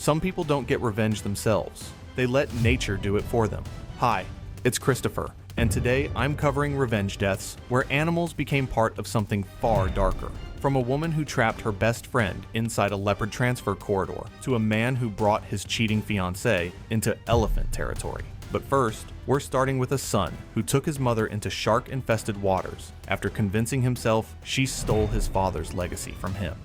Some people don't get revenge themselves. They let nature do it for them. Hi, it's Christopher, and today I'm covering revenge deaths where animals became part of something far darker. From a woman who trapped her best friend inside a leopard transfer corridor to a man who brought his cheating fiancée into elephant territory. But first, we're starting with a son who took his mother into shark-infested waters after convincing himself she stole his father's legacy from him.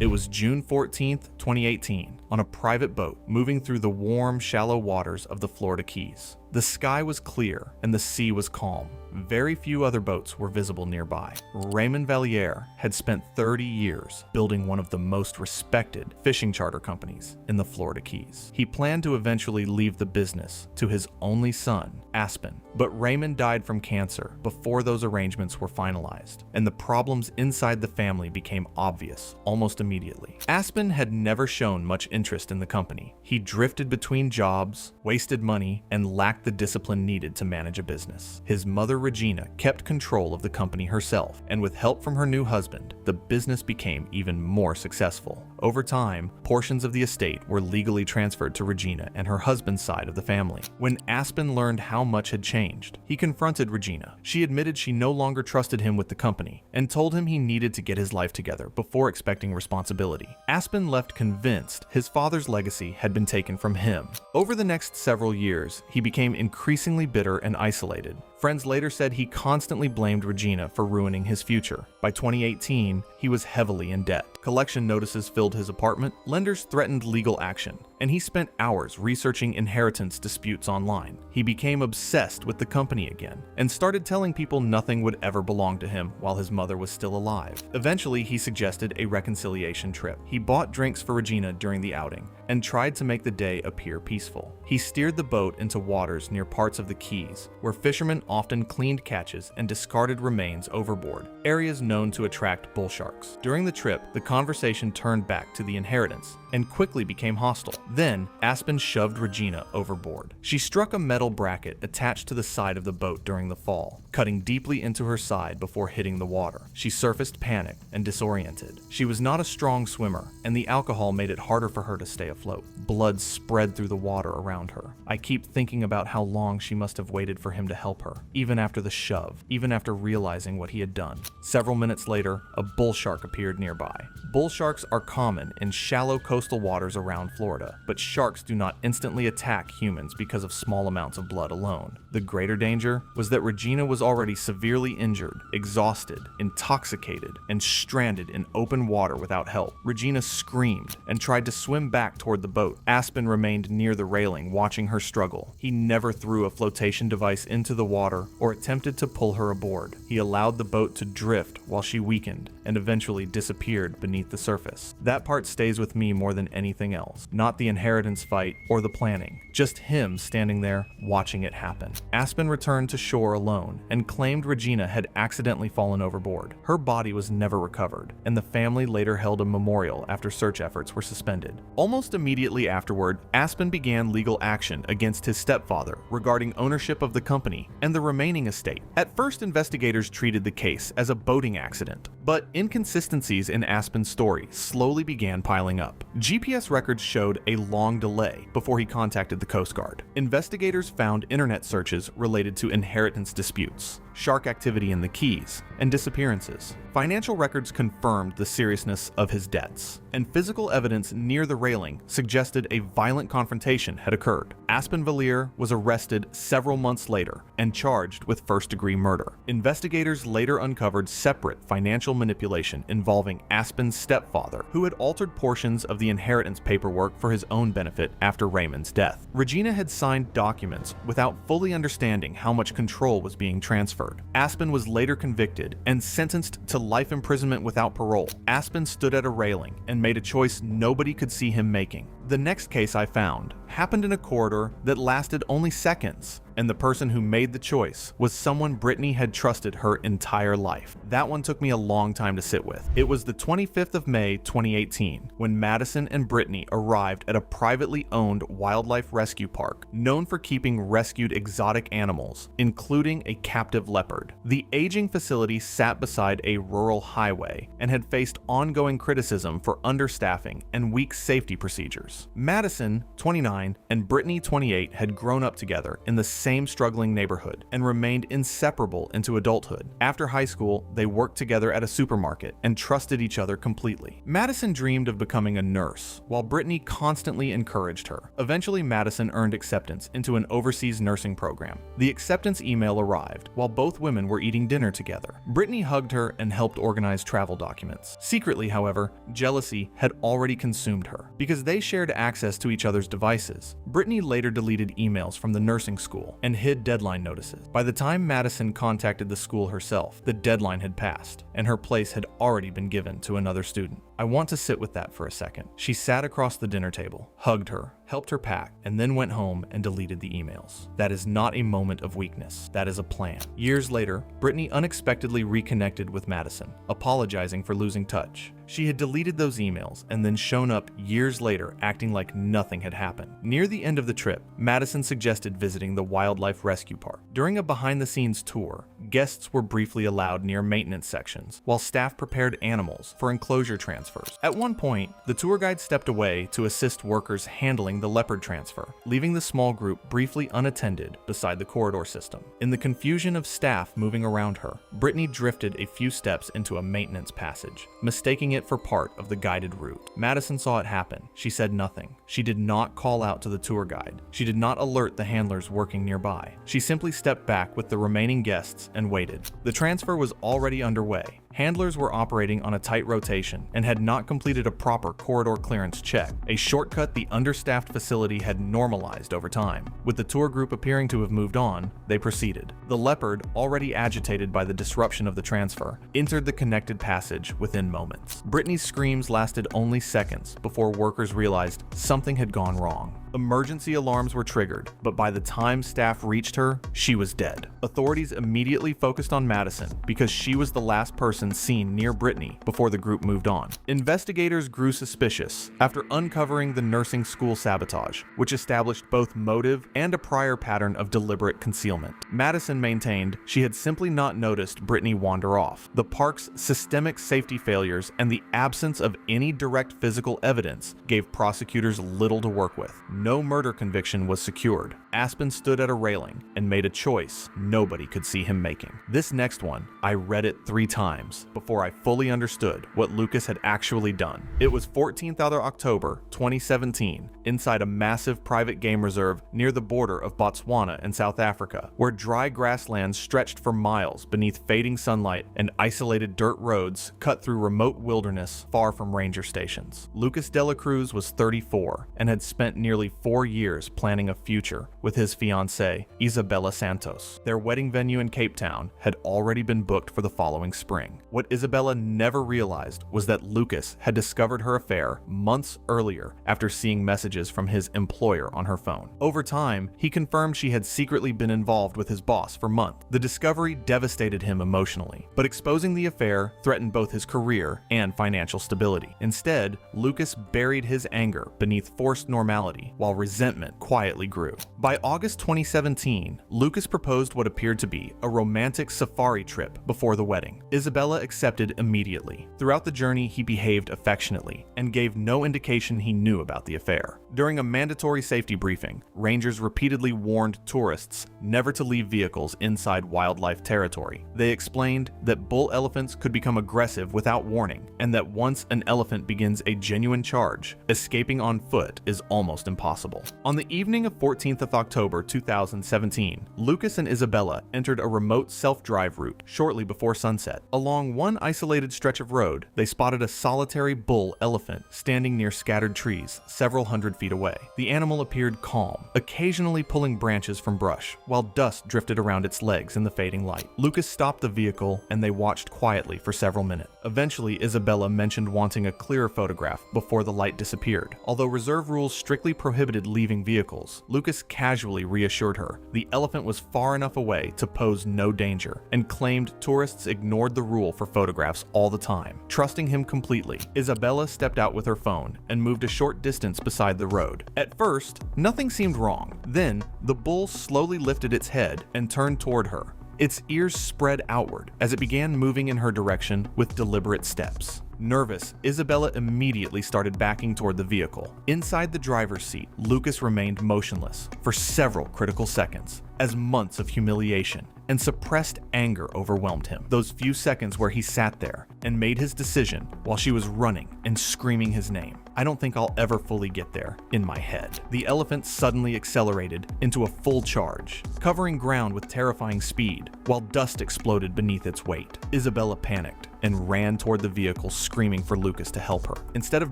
It was June 14th, 2018, on a private boat moving through the warm, shallow waters of the Florida Keys. The sky was clear and the sea was calm. Very few other boats were visible nearby. Raymond Valliere had spent 30 years building one of the most respected fishing charter companies in the Florida Keys. He planned to eventually leave the business to his only son, Aspen, but Raymond died from cancer before those arrangements were finalized, and the problems inside the family became obvious almost immediately. Aspen had never shown much interest in the company. He drifted between jobs, wasted money, and lacked the discipline needed to manage a business. His mother, Regina, kept control of the company herself, and with help from her new husband, the business became even more successful. Over time, portions of the estate were legally transferred to Regina and her husband's side of the family. When Aspen learned how much had changed, he confronted Regina. She admitted she no longer trusted him with the company and told him he needed to get his life together before expecting responsibility. Aspen left convinced his father's legacy had been taken from him. Over the next several years, he became increasingly bitter and isolated. Friends later said he constantly blamed Regina for ruining his future. By 2018, he was heavily in debt. Collection notices filled his apartment, lenders threatened legal action, and he spent hours researching inheritance disputes online. He became obsessed with the company again, and started telling people nothing would ever belong to him while his mother was still alive. Eventually, he suggested a reconciliation trip. He bought drinks for Regina during the outing, and tried to make the day appear peaceful. He steered the boat into waters near parts of the Keys, where fishermen often cleaned catches and discarded remains overboard, areas known to attract bull sharks. During the trip, the conversation turned back to the inheritance and quickly became hostile. Then, Aspen shoved Regina overboard. She struck a metal bracket attached to the side of the boat during the fall, cutting deeply into her side before hitting the water. She surfaced panicked and disoriented. She was not a strong swimmer, and the alcohol made it harder for her to stay afloat. Blood spread through the water around her. I keep thinking about how long she must have waited for him to help her, even after the shove, even after realizing what he had done. Several minutes later, a bull shark appeared nearby. Bull sharks are common in shallow coastal waters around Florida, but sharks do not instantly attack humans because of small amounts of blood alone. The greater danger was that Regina was already severely injured, exhausted, intoxicated, and stranded in open water without help. Regina screamed and tried to swim back toward the boat. Aspen remained near the railing, watching her struggle. He never threw a flotation device into the water or attempted to pull her aboard. He allowed the boat to drift while she weakened and eventually disappeared beneath the surface. That part stays with me more than anything else. Not the inheritance fight or the planning, just him standing there watching it happen. Aspen returned to shore alone and claimed Regina had accidentally fallen overboard. Her body was never recovered, and the family later held a memorial after search efforts were suspended. Almost immediately afterward, Aspen began legal action against his stepfather regarding ownership of the company and the remaining estate. At first, investigators treated the case as a boating accident, but inconsistencies in Aspen's story slowly began piling up. GPS records showed a long delay before he contacted the Coast Guard. Investigators found internet searches related to inheritance disputes, shark activity in the Keys, and disappearances. Financial records confirmed the seriousness of his debts, and physical evidence near the railing suggested a violent confrontation had occurred. Aspen Valliere was arrested several months later and charged with first-degree murder. Investigators later uncovered separate financial manipulation involving Aspen's stepfather, who had altered portions of the inheritance paperwork for his own benefit after Raymond's death. Regina had signed documents without fully understanding how much control was being transferred. Aspen was later convicted and sentenced to life imprisonment without parole. Aspen stood at a railing and made a choice nobody could see him making. The next case I found happened in a corridor that lasted only seconds. And the person who made the choice was someone Brittany had trusted her entire life. That one took me a long time to sit with. It was the 25th of May, 2018, when Madison and Brittany arrived at a privately owned wildlife rescue park known for keeping rescued exotic animals, including a captive leopard. The aging facility sat beside a rural highway and had faced ongoing criticism for understaffing and weak safety procedures. Madison, 29, and Brittany, 28, had grown up together in the same struggling neighborhood and remained inseparable into adulthood. After high school, they worked together at a supermarket and trusted each other completely. Madison dreamed of becoming a nurse, while Brittany constantly encouraged her. Eventually, Madison earned acceptance into an overseas nursing program. The acceptance email arrived while both women were eating dinner together. Brittany hugged her and helped organize travel documents. Secretly, however, jealousy had already consumed her. Because they shared access to each other's devices, Brittany later deleted emails from the nursing school and hid deadline notices. By the time Madison contacted the school herself, the deadline had passed, and her place had already been given to another student. I want to sit with that for a second. She sat across the dinner table, hugged her, helped her pack, and then went home and deleted the emails. That is not a moment of weakness. That is a plan. Years later, Brittany unexpectedly reconnected with Madison, apologizing for losing touch. She had deleted those emails and then shown up years later acting like nothing had happened. Near the end of the trip, Madison suggested visiting the wildlife rescue park. During a behind-the-scenes tour, guests were briefly allowed near maintenance sections, while staff prepared animals for enclosure transfers. At one point, the tour guide stepped away to assist workers handling the leopard transfer, leaving the small group briefly unattended beside the corridor system. In the confusion of staff moving around her, Brittany drifted a few steps into a maintenance passage, mistaking it for part of the guided route. Madison saw it happen. She said nothing. She did not call out to the tour guide. She did not alert the handlers working nearby. She simply stepped back with the remaining guests and waited. The transfer was already underway. Handlers were operating on a tight rotation and had not completed a proper corridor clearance check, a shortcut the understaffed facility had normalized over time. With the tour group appearing to have moved on, they proceeded. The leopard, already agitated by the disruption of the transfer, entered the connected passage within moments. Brittany's screams lasted only seconds before workers realized something had gone wrong. Emergency alarms were triggered, but by the time staff reached her, she was dead. Authorities immediately focused on Madison because she was the last person seen near Brittany before the group moved on. Investigators grew suspicious after uncovering the nursing school sabotage, which established both motive and a prior pattern of deliberate concealment. Madison maintained she had simply not noticed Brittany wander off. The park's systemic safety failures and the absence of any direct physical evidence gave prosecutors little to work with. No murder conviction was secured. Aspen stood at a railing and made a choice nobody could see him making. This next one, I read it 3 times before I fully understood what Lucas had actually done. It was 14th October 2017, inside a massive private game reserve near the border of Botswana and South Africa, where dry grasslands stretched for miles beneath fading sunlight and isolated dirt roads cut through remote wilderness far from ranger stations. Lucas Dela Cruz was 34 and had spent nearly 4 years planning a future with his fiancée, Isabella Santos. Their wedding venue in Cape Town had already been booked for the following spring. What Isabella never realized was that Lucas had discovered her affair months earlier after seeing messages from his employer on her phone. Over time, he confirmed she had secretly been involved with his boss for months. The discovery devastated him emotionally, but exposing the affair threatened both his career and financial stability. Instead, Lucas buried his anger beneath forced normality, while resentment quietly grew. By August 2017, Lucas proposed what appeared to be a romantic safari trip before the wedding. Isabella accepted immediately. Throughout the journey, he behaved affectionately and gave no indication he knew about the affair. During a mandatory safety briefing, rangers repeatedly warned tourists never to leave vehicles inside wildlife territory. They explained that bull elephants could become aggressive without warning, and that once an elephant begins a genuine charge, escaping on foot is almost impossible. On the evening of 14th October 2017, Lucas and Isabella entered a remote self-drive route shortly before sunset. Along one isolated stretch of road, they spotted a solitary bull elephant standing near scattered trees several hundred feet away. The animal appeared calm, occasionally pulling branches from brush, while dust drifted around its legs in the fading light. Lucas stopped the vehicle and they watched quietly for several minutes. Eventually, Isabella mentioned wanting a clearer photograph before the light disappeared. Although reserve rules strictly prohibited leaving vehicles, Lucas casually reassured her the elephant was far enough away to pose no danger, and claimed tourists ignored the rule for photographs all the time. Trusting him completely, Isabella stepped out with her phone and moved a short distance beside the road. At first, nothing seemed wrong. Then, the bull slowly lifted its head and turned toward her. Its ears spread outward as it began moving in her direction with deliberate steps. Nervous, Isabella immediately started backing toward the vehicle. Inside the driver's seat, Lucas remained motionless for several critical seconds as months of humiliation and suppressed anger overwhelmed him. Those few seconds where he sat there and made his decision while she was running and screaming his name. I don't think I'll ever fully get there in my head. The elephant suddenly accelerated into a full charge, covering ground with terrifying speed, while dust exploded beneath its weight. Isabella panicked and ran toward the vehicle, screaming for Lucas to help her. Instead of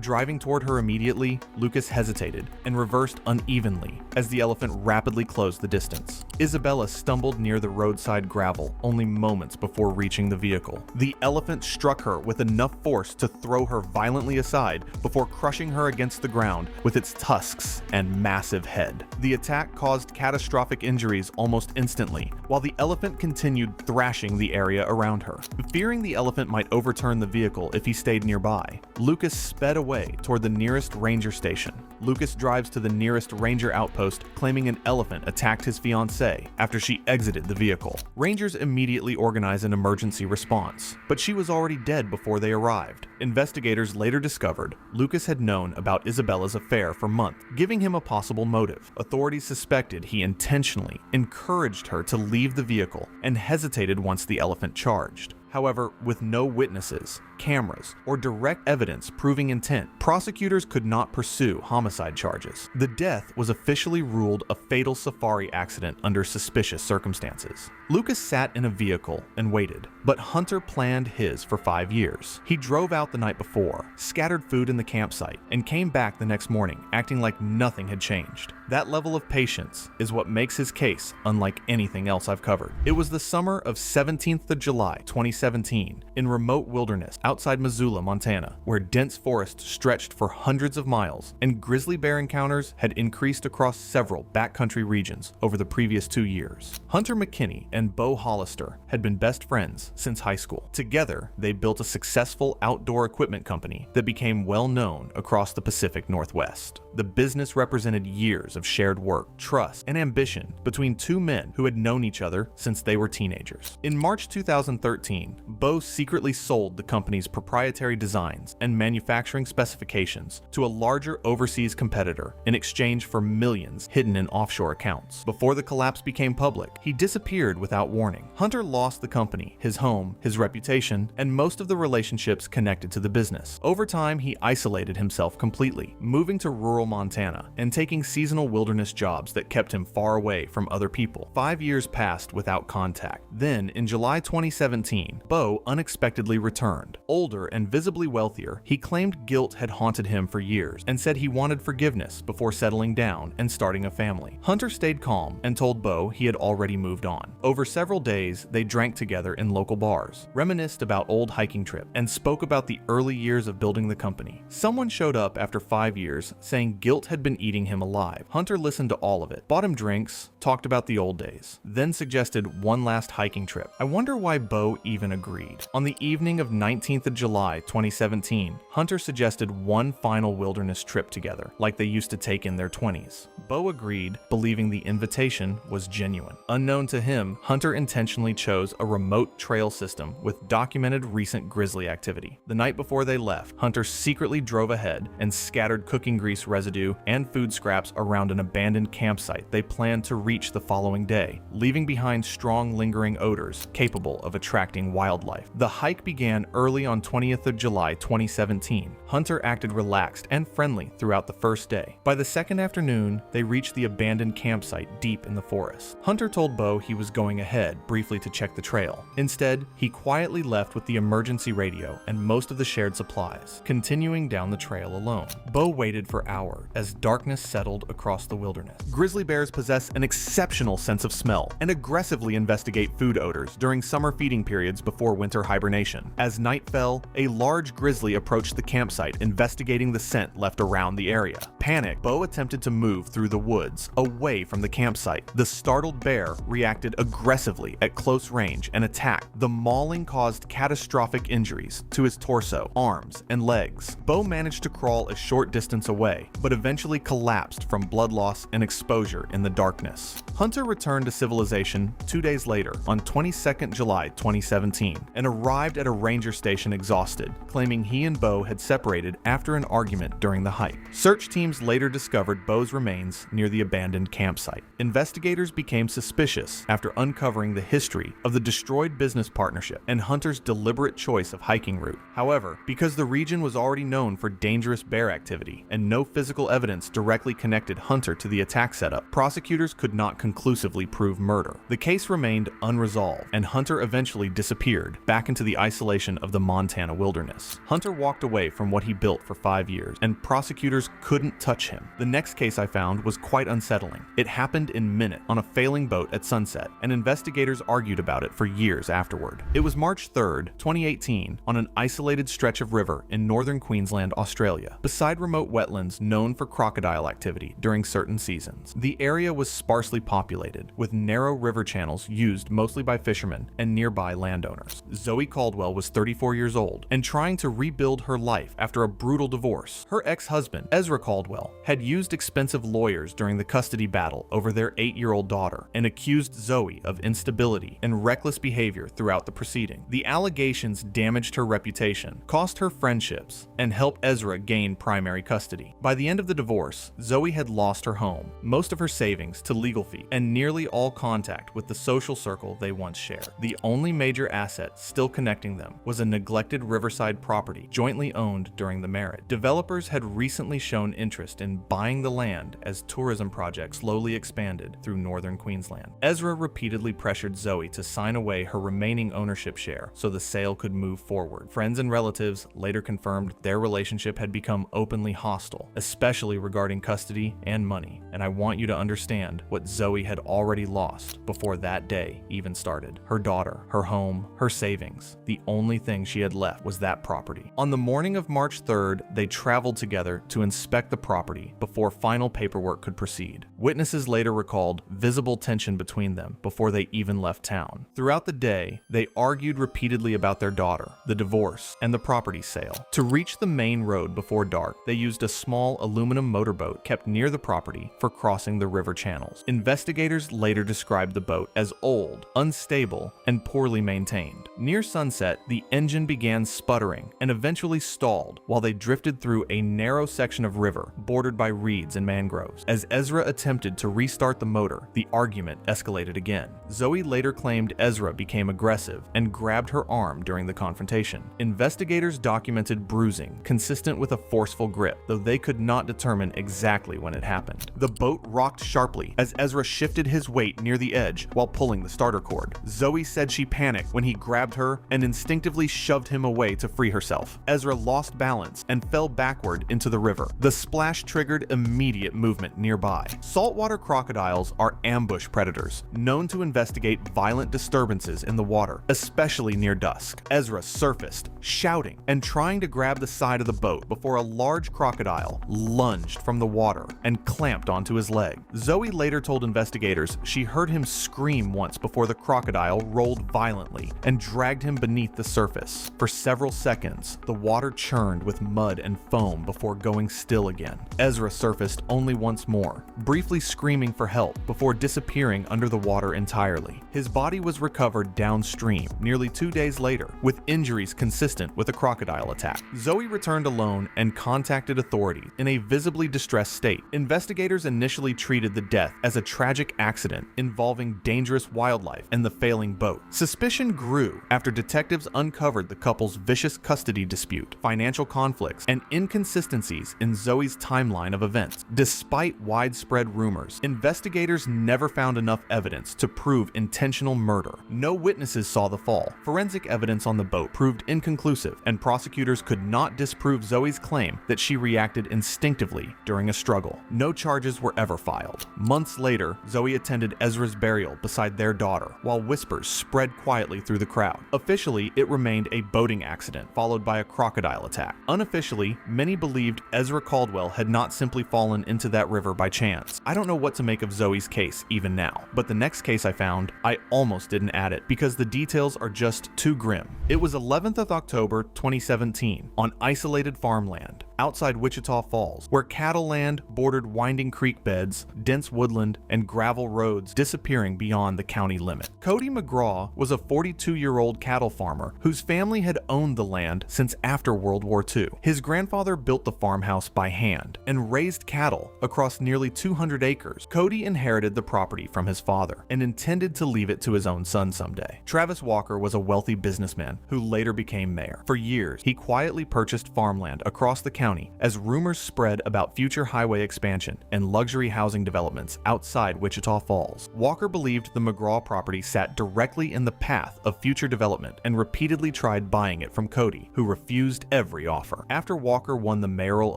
driving toward her immediately, Lucas hesitated and reversed unevenly as the elephant rapidly closed the distance. Isabella stumbled near the roadside gravel only moments before reaching the vehicle. The elephant struck her with enough force to throw her violently aside before crushing her against the ground with its tusks and massive head. The attack caused catastrophic injuries almost instantly, while the elephant continued thrashing the area around her. Fearing the elephant might overturn the vehicle if he stayed nearby, Lucas sped away toward the nearest ranger station. Lucas drives to the nearest ranger outpost, claiming an elephant attacked his fiancée after she exited the vehicle. Rangers immediately organize an emergency response, but she was already dead before they arrived. Investigators later discovered Lucas had known about Isabella's affair for months, giving him a possible motive. Authorities suspected he intentionally encouraged her to leave the vehicle and hesitated once the elephant charged. However, with no witnesses, cameras, or direct evidence proving intent, prosecutors could not pursue homicide charges. The death was officially ruled a fatal safari accident under suspicious circumstances. Lucas sat in a vehicle and waited, but Hunter planned his for 5 years. He drove out the night before, scattered food in the campsite, and came back the next morning, acting like nothing had changed. That level of patience is what makes his case unlike anything else I've covered. It was the summer of 17th of July, 2017, in remote wilderness outside Missoula, Montana, where dense forests stretched for hundreds of miles, and grizzly bear encounters had increased across several backcountry regions over the previous 2 years. Hunter McKinney and Bo Hollister had been best friends since high school. Together, they built a successful outdoor equipment company that became well known across the Pacific Northwest. The business represented years of shared work, trust, and ambition between two men who had known each other since they were teenagers. In March 2013, Bo secretly sold the company's proprietary designs and manufacturing specifications to a larger overseas competitor in exchange for millions hidden in offshore accounts. Before the collapse became public, he disappeared without warning. Hunter lost the company, his home, his reputation, and most of the relationships connected to the business. Over time, he isolated himself completely, moving to rural Montana and taking seasonal wilderness jobs that kept him far away from other people. 5 years passed without contact. Then, in July 2017, Bo unexpectedly returned. Older and visibly wealthier, he claimed guilt had haunted him for years and said he wanted forgiveness before settling down and starting a family. Hunter stayed calm and told Bo he had already moved on. Over several days, they drank together in local bars, reminisced about old hiking trips, and spoke about the early years of building the company. Someone showed up after 5 years saying guilt had been eating him alive. Hunter listened to all of it, bought him drinks, talked about the old days, then suggested one last hiking trip. I wonder why Bo even agreed. On the evening of 19th of July 2017, Hunter suggested one final wilderness trip together, like they used to take in their 20s. Bo agreed, believing the invitation was genuine. Unknown to him, Hunter intentionally chose a remote trail trail system with documented recent grizzly activity. The night before they left, hunters secretly drove ahead and scattered cooking grease residue and food scraps around an abandoned campsite they planned to reach the following day, leaving behind strong lingering odors capable of attracting wildlife. The hike began early on 20th of July 2017. Hunter acted relaxed and friendly throughout the first day. By the second afternoon, they reached the abandoned campsite deep in the forest. Hunter told Bo he was going ahead briefly to check the trail. Instead, he quietly left with the emergency radio and most of the shared supplies, continuing down the trail alone. Bo waited for hours as darkness settled across the wilderness. Grizzly bears possess an exceptional sense of smell and aggressively investigate food odors during summer feeding periods before winter hibernation. As night fell, a large grizzly approached the campsite, investigating the scent left around the area. Panicked, Bo attempted to move through the woods away from the campsite. The startled bear reacted aggressively at close range and attacked. The mauling caused catastrophic injuries to his torso, arms, and legs. Bo managed to crawl a short distance away, but eventually collapsed from blood loss and exposure in the darkness. Hunter returned to civilization 2 days later, on 22nd July 2017, and arrived at a ranger station exhausted, claiming he and Bo had separated after an argument during the hike. Search teams later discovered Bo's remains near the abandoned campsite. Investigators became suspicious after uncovering the history of the destroyed business partnership and Hunter's deliberate choice of hiking route. However, because the region was already known for dangerous bear activity and no physical evidence directly connected Hunter to the attack setup, prosecutors could not conclusively prove murder. The case remained unresolved, and Hunter eventually disappeared back into the isolation of the Montana wilderness. Hunter walked away from what he built for 5 years, and prosecutors couldn't touch him. The next case I found was quite unsettling. It happened in Minot on a failing boat at sunset, and investigators argued about it for years afterward. It was March 3rd, 2018, on an isolated stretch of river in northern Queensland, Australia, beside remote wetlands known for crocodile activity during certain seasons. The area was sparsely populated, with narrow river channels used mostly by fishermen and nearby landowners. Zoe Caldwell was 34 years old and trying to rebuild her life after a brutal divorce. Her ex-husband, Ezra Caldwell, had used expensive lawyers during the custody battle over their 8-year-old daughter and accused Zoe of instability and reckless behavior throughout the proceeding. The allegations damaged her reputation, cost her friendships, and helped Ezra gain primary custody. By the end of the divorce, Zoe had lost her home, most of her savings to legal fees, and nearly all contact with the social circle they once shared. The only major asset still connecting them was a neglected riverside property jointly owned during the marriage. Developers had recently shown interest in buying the land as tourism projects slowly expanded through northern Queensland. Ezra repeatedly pressured Zoe to sign away her remaining ownership share so the sale could move forward. Friends and relatives later confirmed their relationship had become openly hostile, especially regarding custody and money. And I want you to understand what Zoe had already lost before that day even started. Her daughter, her home, her savings. The only thing she had left was that property. On the morning of March 3rd, they traveled together to inspect the property before final paperwork could proceed. Witnesses later recalled visible tension between them before they even left town. Throughout the day, they argued repeatedly about their daughter, the divorce, and the property sale. To reach the main road before dark, they used a small aluminum motorboat kept near the property for crossing the river channels. Investigators later described the boat as old, unstable, and poorly maintained. Near sunset, the engine began sputtering and eventually stalled while they drifted through a narrow section of river bordered by reeds and mangroves. As Ezra attempted to restart the motor, the argument escalated again. Zoe later claimed Ezra became aggressive and grabbed her arm during the confrontation. Investigators documented bruising consistent with a forceful grip, though they could not determine exactly when it happened. The boat rocked sharply as Ezra shifted his weight near the edge while pulling the starter cord. Zoe said she panicked when he grabbed her and instinctively shoved him away to free herself. Ezra lost balance and fell backward into the river. The splash triggered immediate movement nearby. Saltwater crocodiles are ambush predators, known to investigate violent disturbances in the water, especially near dusk. Ezra surfaced, shouting and trying to grab the side of the boat before a large crocodile lunged from the water and clamped onto his leg. Zoe later told investigators she heard him scream once before the crocodile rolled violently and dragged him beneath the surface. For several seconds, the water churned with mud and foam before going still again. Ezra surfaced only once more, briefly screaming for help before disappearing under the water entirely. His body was recovered downstream downstream nearly 2 days later, with injuries consistent with a crocodile attack. Zoe returned alone and contacted authorities in a visibly distressed state. Investigators initially treated the death as a tragic accident involving dangerous wildlife and the failing boat. Suspicion grew after detectives uncovered the couple's vicious custody dispute, financial conflicts, and inconsistencies in Zoe's timeline of events. Despite widespread rumors, investigators never found enough evidence to prove intentional murder. No witnesses saw the fall. Forensic evidence on the boat proved inconclusive, and prosecutors could not disprove Zoe's claim that she reacted instinctively during a struggle. No charges were ever filed. Months later, Zoe attended Ezra's burial beside their daughter, while whispers spread quietly through the crowd. Officially, it remained a boating accident followed by a crocodile attack. Unofficially, many believed Ezra Caldwell had not simply fallen into that river by chance. I don't know what to make of Zoe's case even now, but the next case I found, I almost didn't add it because the details are just too grim. It was 11th of October 2017 on isolated farmland outside Wichita Falls, where cattle land bordered winding creek beds, dense woodland, and gravel roads disappearing beyond the county limit. Cody McGraw was a 42-year-old cattle farmer whose family had owned the land since after World War II. His grandfather built the farmhouse by hand and raised cattle across nearly 200 acres. Cody inherited the property from his father and intended to leave it to his own son someday. Travis Walker was a wealthy businessman who later became mayor. For years, he quietly purchased farmland across the county as rumors spread about future highway expansion and luxury housing developments outside Wichita Falls. Walker believed the McGraw property sat directly in the path of future development and repeatedly tried buying it from Cody, who refused every offer. After Walker won the mayoral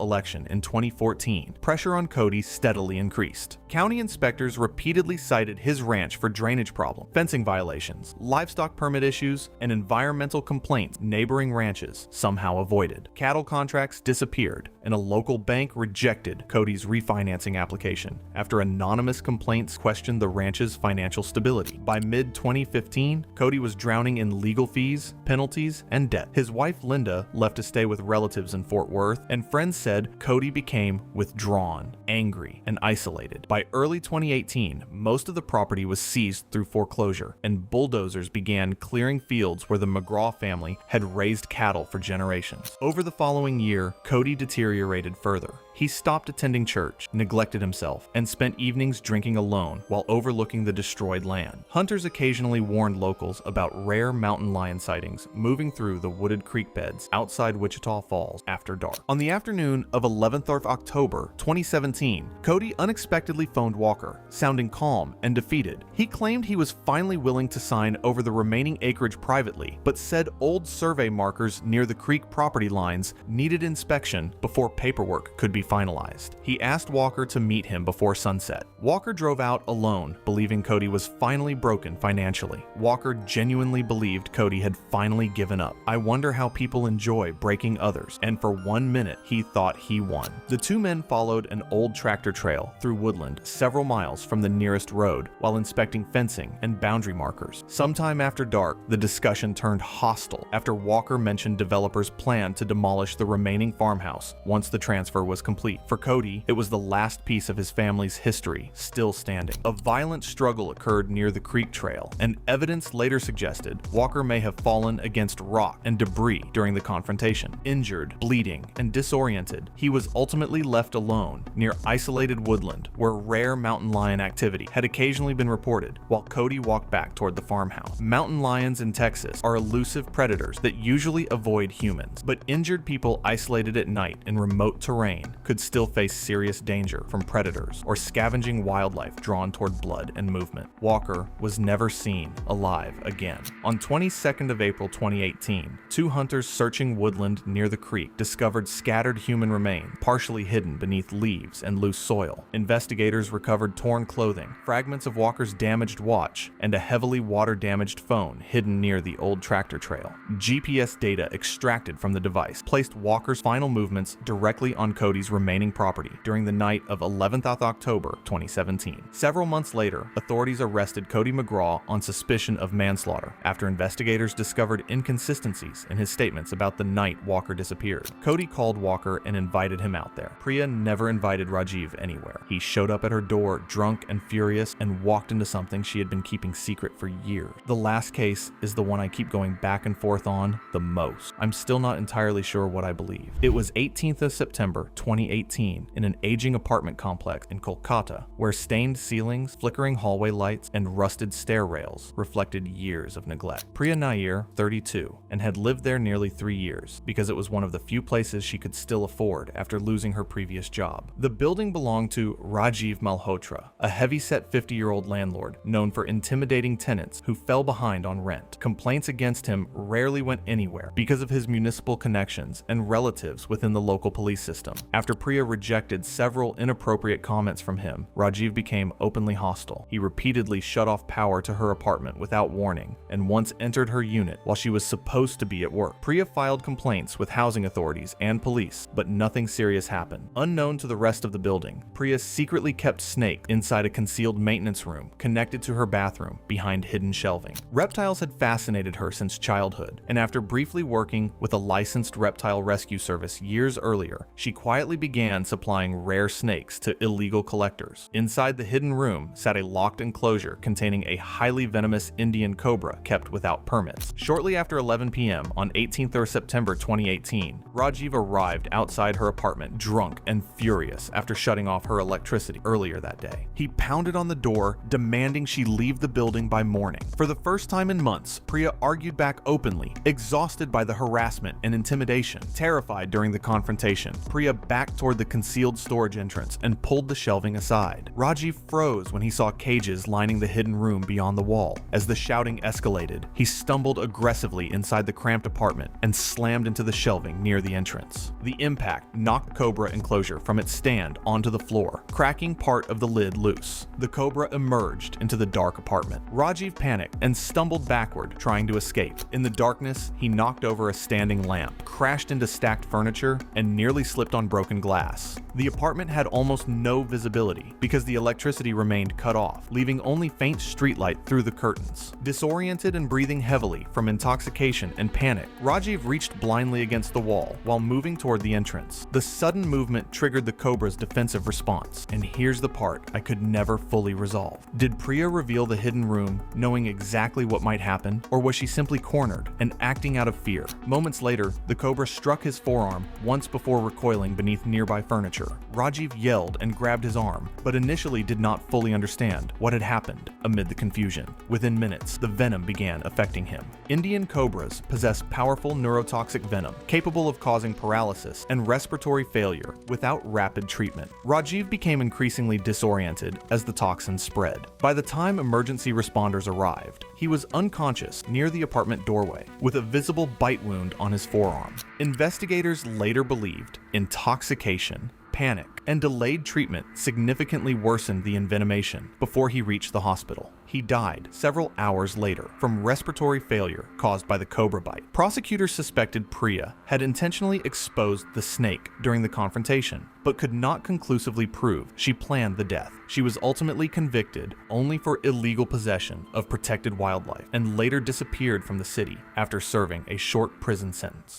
election in 2014, pressure on Cody steadily increased. County inspectors repeatedly cited his ranch for drainage problems, fencing violations, livestock permit issues, and environmental complaints neighboring ranches somehow avoided. Cattle contracts disappeared, and a local bank rejected Cody's refinancing application after anonymous complaints questioned the ranch's financial stability. By mid-2015, Cody was drowning in legal fees, penalties, and debt. His wife Linda left to stay with relatives in Fort Worth, and friends said Cody became withdrawn, angry, and isolated. By early 2018, most of the property was seized through foreclosure, and bulldozers began clearing fields where the McGraw family had raised cattle for generations. Over the following year, Cody deteriorated further. He stopped attending church, neglected himself, and spent evenings drinking alone while overlooking the destroyed land. Hunters occasionally warned locals about rare mountain lion sightings moving through the wooded creek beds outside Wichita Falls after dark. On the afternoon of 11th of October 2017, Cody unexpectedly phoned Walker, sounding calm and defeated. He claimed he was finally willing to sign over the remaining acreage privately, but said old survey markers near the creek property lines needed inspection before paperwork could be finalized. He asked Walker to meet him before sunset. Walker drove out alone, believing Cody was finally broken financially. Walker genuinely believed Cody had finally given up. I wonder how people enjoy breaking others, and for 1 minute he thought he won. The two men followed an old tractor trail through woodland several miles from the nearest road while inspecting fencing and boundary markers. Sometime after dark, the discussion turned hostile after Walker mentioned developers' plan to demolish the remaining farmhouse once the transfer was complete. For Cody, it was the last piece of his family's history still standing. A violent struggle occurred near the creek trail, and evidence later suggested Walker may have fallen against rock and debris during the confrontation. Injured, bleeding, and disoriented, he was ultimately left alone near isolated woodland where rare mountain lion activity had occasionally been reported, while Cody walked back toward the farmhouse. Mountain lions in Texas are elusive predators that usually avoid humans, but injured people isolated at night in remote terrain could still face serious danger from predators or scavenging wildlife drawn toward blood and movement. Walker was never seen alive again. On 22nd of April 2018, two hunters searching woodland near the creek discovered scattered human remains, partially hidden beneath leaves and loose soil. Investigators recovered torn clothing, fragments of Walker's damaged watch, and a heavily water-damaged phone hidden near the old tractor trail. GPS data extracted from the device placed Walker's final movements directly on Cody's remaining property during the night of 11th October 2017. Several months later, authorities arrested Cody McGraw on suspicion of manslaughter after investigators discovered inconsistencies in his statements about the night Walker disappeared. Cody called Walker and invited him out there. Priya never invited Rajiv anywhere. He showed up at her door drunk and furious and walked into something she had been keeping secret for years. The last case is the one I keep going back and forth on the most. I'm still not entirely sure what I believe. It was 18th of September 2018 in an aging apartment complex in Kolkata where stained ceilings, flickering hallway lights, and rusted stair rails reflected years of neglect. Priya Nair, 32, and had lived there nearly 3 years because it was one of the few places she could still afford after losing her previous job. The building belonged to Rajiv Malhotra, a heavy-set 50-year-old landlord known for intimidating tenants who fell behind on rent. Complaints against him rarely went anywhere because of his municipal connections and relatives within the local police system. After Priya rejected several inappropriate comments from him, Rajiv became openly hostile. He repeatedly shut off power to her apartment without warning and once entered her unit while she was supposed to be at work. Priya filed complaints with housing authorities and police, but nothing serious happened. Unknown to the rest of the building, Priya secretly kept Snake inside a concealed maintenance room connected to her bathroom behind hidden shelving. Reptiles had fascinated her since childhood, and after briefly working with a licensed reptile rescue service years earlier, she quietly began supplying rare snakes to illegal collectors. Inside the hidden room sat a locked enclosure containing a highly venomous Indian cobra kept without permits. Shortly after 11 p.m. on 18th of September 2018, Rajiv arrived outside her apartment drunk and furious after shutting off her electricity earlier that day. He pounded on the door, demanding she leave the building by morning. For the first time in months, Priya argued back openly, exhausted by the harassment and intimidation. Terrified during the confrontation, Priya backed toward the concealed storage entrance and pulled the shelving aside. Rajiv froze when he saw cages lining the hidden room beyond the wall. As the shouting escalated, he stumbled aggressively inside the cramped apartment and slammed into the shelving near the entrance. The impact knocked Cobra enclosure from its stand onto the floor, cracking part of the lid loose. The Cobra emerged into the dark apartment. Rajiv panicked and stumbled backward, trying to escape. In the darkness, he knocked over a standing lamp, crashed into stacked furniture, and nearly slipped on broken glass. The apartment had almost no visibility because the electricity remained cut off, leaving only faint streetlight through the curtains. Disoriented and breathing heavily from intoxication and panic, Rajiv reached blindly against the wall while moving toward the entrance. The sudden movement triggered the Cobra's defensive response, and here's the part I could never fully resolve. Did Priya reveal the hidden room, knowing exactly what might happen, or was she simply cornered and acting out of fear? Moments later, the Cobra struck his forearm once before recoiling beneath nearby furniture. Rajiv yelled and grabbed his arm, but initially did not fully understand what had happened amid the confusion. Within minutes, the venom began affecting him. Indian cobras possess powerful neurotoxic venom, capable of causing paralysis and respiratory failure without rapid treatment. Rajiv became increasingly disoriented as the toxin spread. By the time emergency responders arrived, he was unconscious near the apartment doorway, with a visible bite wound on his forearm. Investigators later believed intoxication, panic, and delayed treatment significantly worsened the envenomation before he reached the hospital. He died several hours later from respiratory failure caused by the cobra bite. Prosecutors suspected Priya had intentionally exposed the snake during the confrontation, but could not conclusively prove she planned the death. She was ultimately convicted only for illegal possession of protected wildlife and later disappeared from the city after serving a short prison sentence.